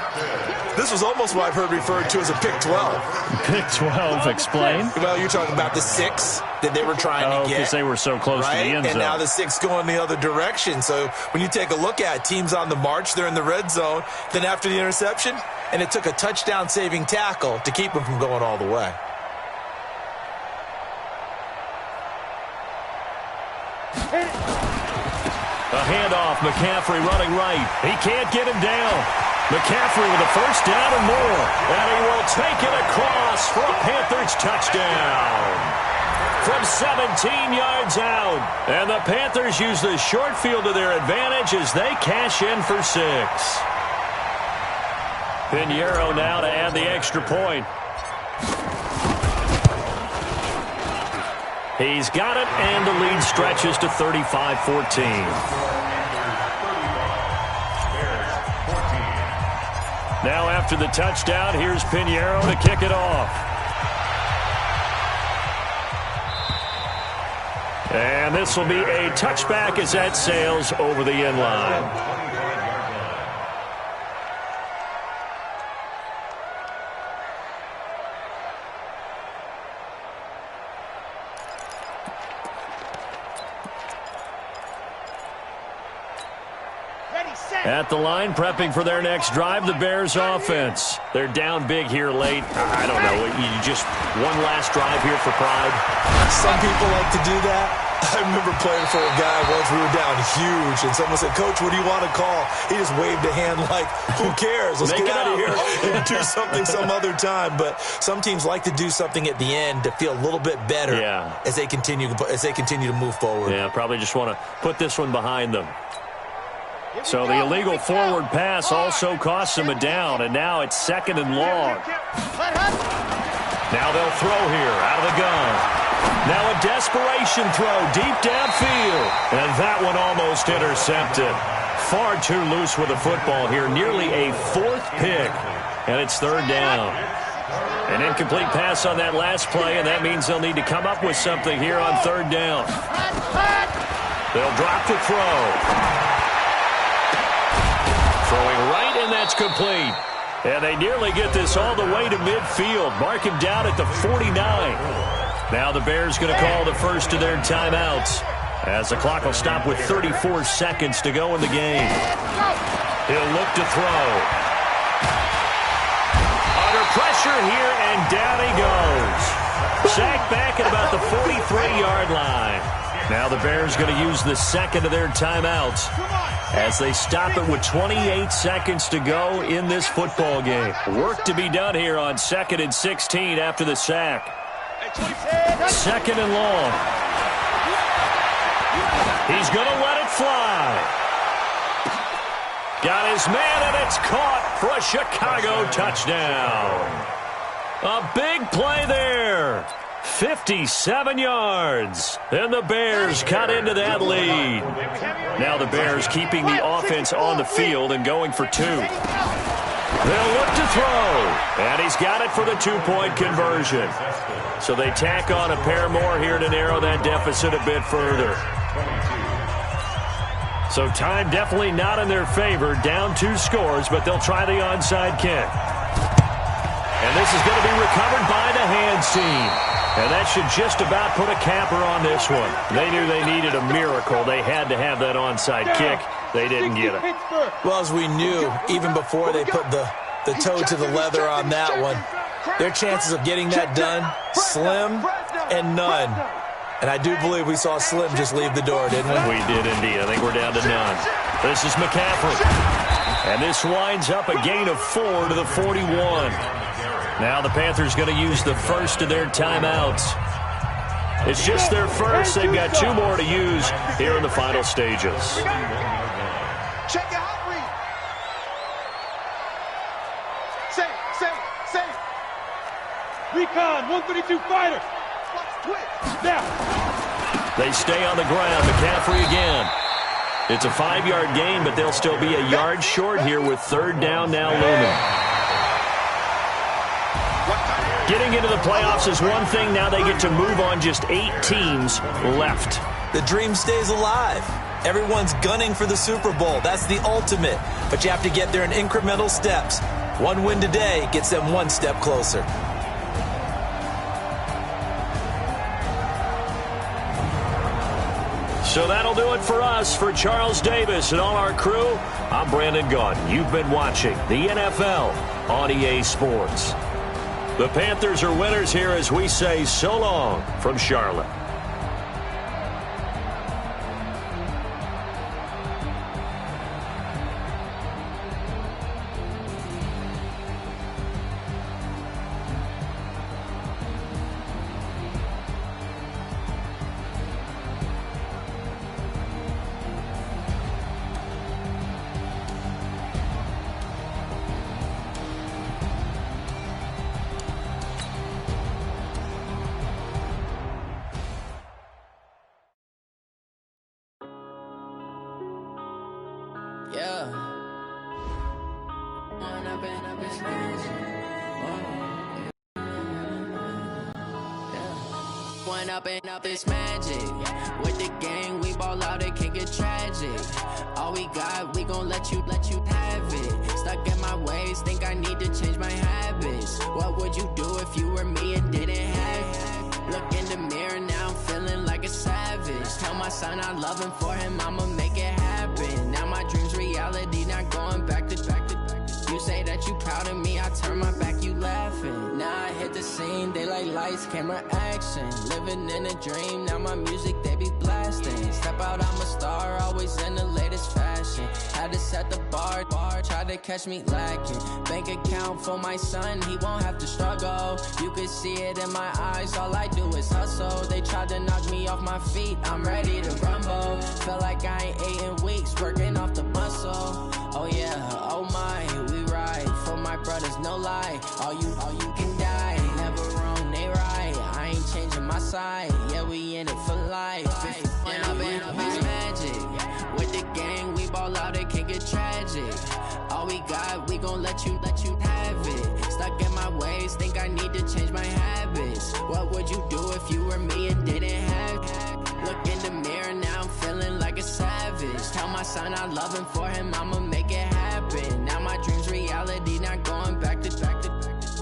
This was almost what I've heard referred to as a pick 12. Pick 12, explain. Well, you're talking about the 6 that they were trying to get. Because they were so close to the end zone. And now the 6 going the other direction. So when you take a look at teams on the march, they're in the red zone. Then after the interception, and it took a touchdown-saving tackle to keep them from going all the way. A handoff, McCaffrey running right. He can't get him down. McCaffrey with a first down and more. And he will take it across for a Panthers touchdown. From 17 yards out. And the Panthers use the short field to their advantage as they cash in for 6. Pinheiro now to add the extra point. He's got it, and the lead stretches to 35-14. Now after the touchdown, here's Pinheiro to kick it off. And this will be a touchback as that sails over the end line. At the line, prepping for their next drive, the Bears offense. They're down big here late. I don't know. You just one last drive here for pride. Some people like to do that. I remember playing for a guy once. We were down huge, and someone said, "Coach, what do you want to call?" He just waved a hand like, "Who cares? Let's get out of here and do something some other time." But some teams like to do something at the end to feel a little bit better as they continue to move forward. Yeah, probably just want to put this one behind them. So the illegal forward pass also costs them a down, and now it's second and long. Now they'll throw here out of the gun. Now a desperation throw deep downfield, and that one almost intercepted. Far too loose with the football here, nearly a 4th pick, and it's third down. An incomplete pass on that last play, and that means they'll need to come up with something here on third down. They'll drop the throw. Throwing right, and that's complete. And they nearly get this all the way to midfield. Mark him down at the 49. Now the Bears going to call the first of their timeouts, as the clock will stop with 34 seconds to go in the game. He'll look to throw. Under pressure here, and down he goes. Sacked back at about the 43-yard line. Now the Bears going to use the second of their timeouts as they stop it with 28 seconds to go in this football game. Work to be done here on 2nd and 16 after the sack. Second and long. He's going to let it fly. Got his man, and it's caught for a Chicago touchdown. A big play there. 57 yards. And the Bears cut into that lead. Now the Bears keeping the offense on the field and going for 2. They'll look to throw. And he's got it for the 2-point conversion. So they tack on a pair more here to narrow that deficit a bit further. So time definitely not in their favor. Down 2 scores, but they'll try the onside kick. And this is going to be recovered by the hands team. And that should just about put a capper on this one. They knew they needed a miracle. They had to have that onside kick. They didn't get it. Well, as we knew, even before they put the toe to the leather on that one, their chances of getting that done, slim and none. And I do believe we saw Slim just leave the door, didn't we? We did indeed. I think we're down to none. This is McCaffrey. And this winds up a gain of 4 to the 41. Now the Panthers going to use the first of their timeouts. It's just their first. They've got 2 more to use here in the final stages. Check your hot read. Say. Recon, 132 fighter. Now. They stay on the ground. McCaffrey again. It's a 5-yard gain, but they'll still be a yard short here with 3rd down now looming. Getting into the playoffs is one thing. Now they get to move on. Just 8 teams left. The dream stays alive. Everyone's gunning for the Super Bowl. That's the ultimate. But you have to get there in incremental steps. One win today gets them 1 step closer. So that'll do it for us. For Charles Davis and all our crew, I'm Brandon Gaudin. You've been watching the NFL on EA Sports. The Panthers are winners here as we say so long from Charlotte. Yeah. One up and up is magic. With the gang, we ball out, it can get tragic. All we got, we gon' let you have it. Stuck in my ways, think I need to change my habits. What would you do if you were me and didn't have it? Look in the mirror, now I'm feeling like a savage. Tell my son I love him, for him I'ma make it happen. Now my dream's reality, not going back to. You say that you proud of me, I turn my back, you laughing. Now I hit the scene, they like lights, camera, action. Living in a dream, now my music, they be blasting. Step out, I'm a star, always in the latest fashion. Had to set the bar, try to catch me lacking. Bank account for my son, he won't have to struggle. You could see it in my eyes, all I do is hustle. They tried to knock me off my feet, I'm ready to rumble. Felt like I ain't ate in weeks, working off the muscle. Oh yeah, oh my, we ride for my brothers, no lie. All you can die, never wrong, they right. I ain't changing my side, yeah, we in it for life. When up and up is magic. With the gang, we ball out, it can get tragic. All we got, we gon' let you have it. Stuck in my ways, think I need to change my habits. What would you do if you were me and didn't have it? Look in the mirror, now I'm feeling like a savage. Tell my son I love him, for him I'ma make it happen. Now my dream's reality, not going back to.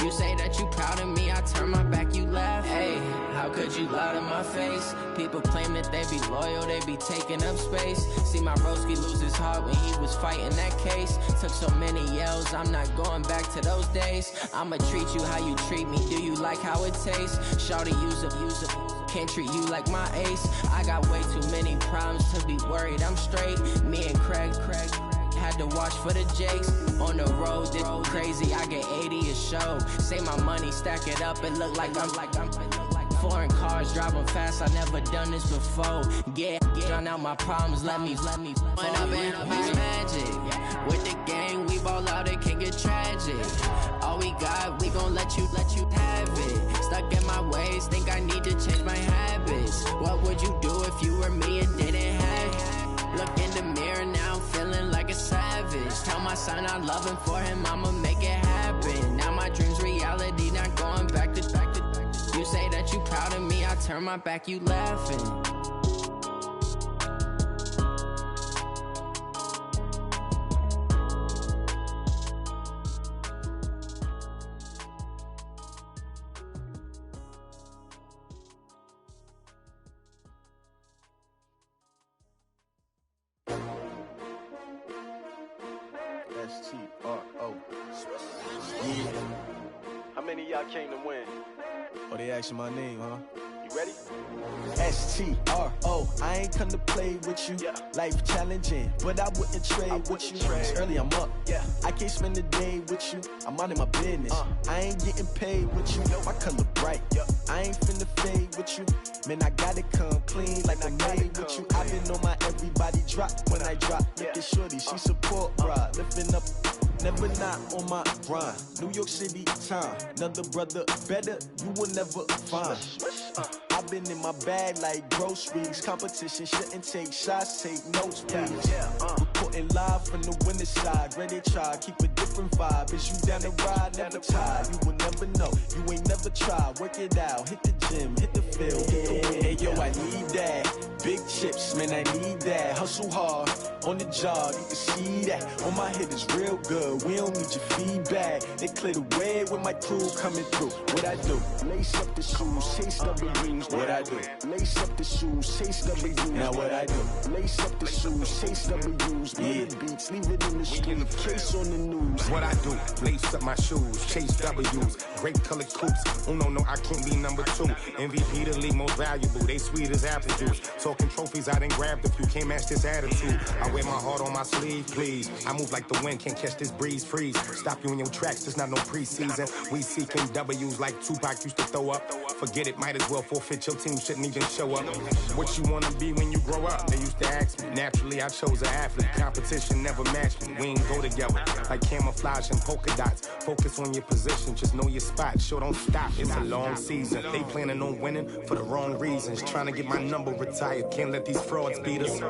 You say that you proud of me, I turn my back, you laugh. Hey, how could you lie to my face? People claim that they be loyal, they be taking up space. See my broski lose his heart when he was fighting that case. Took so many yells, I'm not going back to those days. I'ma treat you how you treat me, do you like how it tastes? Shawty, use up, can't treat you like my ace. I got way too many problems to be worried, I'm straight. Me and Craig had to watch for the Jakes. On the road, this crazy, I get 80 a show. Say my money, stack it up, it look like I'm foreign cars, driving fast, I never done this before. Yeah, drown out my problems, let me. When up and up is magic. With the gang, we ball out, it can get tragic. All we got, we gon' let you have it. Stuck in my ways, think I need you were me and didn't have. Look in the mirror now, I'm feeling like a savage. Tell my son I love him, for him I'ma make it happen. Now my dream's reality, not going back to. You say that you proud of me, I turn my back, you laughing. S-T-R-O. Yeah. How many of y'all came to win? Oh, they asking my name, huh? You ready? S-T-R-O. I ain't come to play with you. Life challenging, but I wouldn't trade with you. It's early, I'm up. I can't spend the day with you. I'm out in my business. I ain't getting paid with you. My color bright. I ain't finna fade with you. Man, I gotta come clean like I made with you. I've been on my everybody drop when I drop. Look at shorty, she support, bruh. Lifting up, never not on my grind. New York City time, another brother better, you will never find. I've been in my bag like groceries. Competition shouldn't take shots, take notes, please. Reporting live from the winning side. Ready to try, keep a different vibe. Is you down the ride, never tired. You will never know, you ain't never tried. Work it out, hit the gym, hit the field, hit the win. Hey yo, I need that. Big chips, man, I need that. Hustle hard, on the job, you can see that. On my head is real good, we don't need your feedback. They clear the way with my crew coming through. What I do? Lace up the shoes, chase double dreams. What I do? Lace up the shoes, chase double dreams. Now what I do? Lace up the shoes, chase double dreams. Beats, leave it in the street, case on the news. What I do? Lace up my shoes, chase W's. Great colored coops. Oh no, I can't be number 2. MVP the league most valuable. They sweet as apple juice. Talking trophies, I done grabbed a few. Can't match this attitude. I wear my heart on my sleeve, please. I move like the wind, can't catch this breeze. Freeze. Stop you in your tracks, there's not no preseason. We seeking W's like Tupac used to throw up. Forget it, might as well forfeit. Your team shouldn't even show up. What you wanna be when you grow up? They used to ask me. Naturally, I chose an athlete. Competition never matched me. We ain't go together like camouflage and polka dots. Focus on your position, just know your spot. Sure, don't stop. It's a long season. They planning on winning for the wrong reasons. Trying to get my number retired. Can't let these frauds beat us.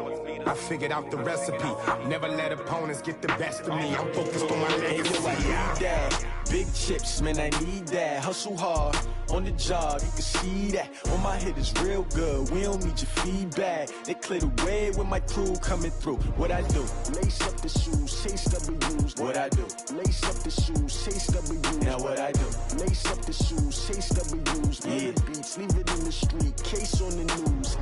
I figured out the recipe. Never let opponents get the best of me. I'm focused on my legacy. I need that. Big chips, man, I need that. Hustle hard, on the job, you can see that. On my head is real good, we don't need your feedback. They clear the way with my crew coming through. What I do? Lace up the shoes, chase W's. What I do? Lace up the shoes, chase W's. Now what I do? Lace up the shoes, chase W's. Beats, leave it in the street, case on the news.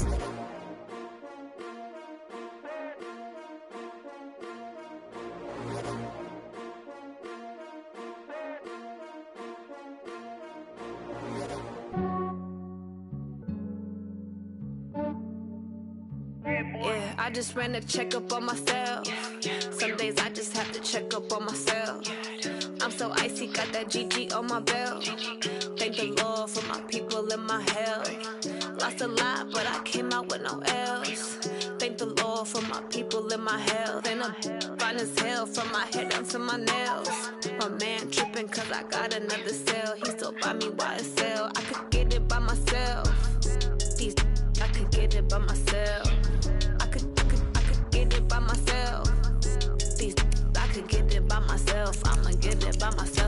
Yeah, I just ran a checkup on myself. Some days I just have to check up on myself. I'm so icy, got that GG on my belt. Thank the Lord for my people and my health. Lost a lot, but I came out with no L's. Thank the Lord for my people and my health. And I'm fine as hell from my head down to my nails. My man tripping cause I got another cell. He still buy me YSL. I could get it by myself. These I could get it by myself. I could get it by myself. These I could get it by myself. I'ma get it by myself.